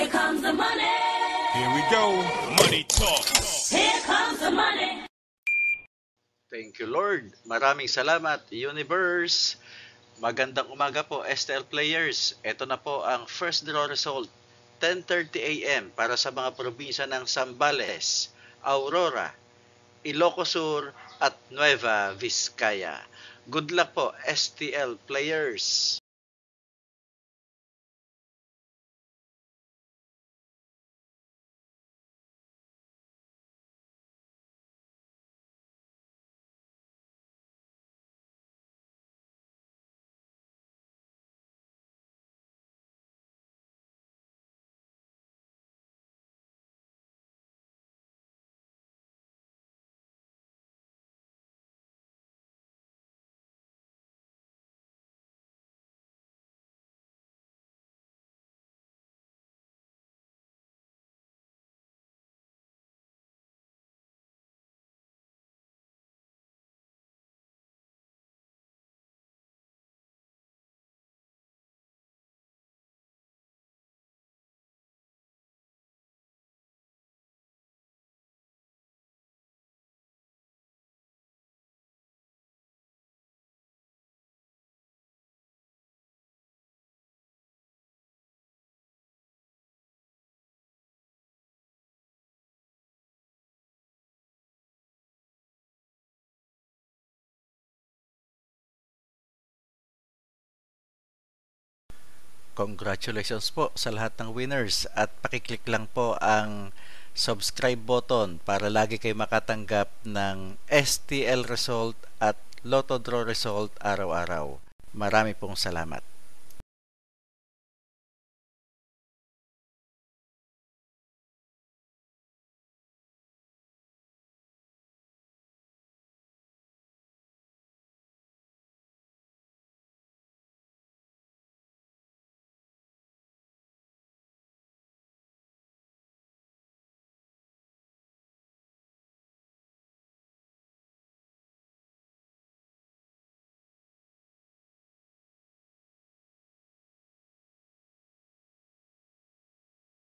Here comes the money. Here we go. Money talk. Here comes the money. Thank you, Lord. Maraming salamat, Universe. Magandang umaga po, STL players. Ito na po ang first draw result. 10:30 a.m. para sa mga probinsya ng Zambales, Aurora, Ilocos Sur at Nueva Vizcaya. Good luck po, STL players. Congratulations po sa lahat ng winners at pakiclick lang po ang subscribe button para lagi kayo makatanggap ng STL result at Lotto Draw result araw-araw. Marami pong salamat.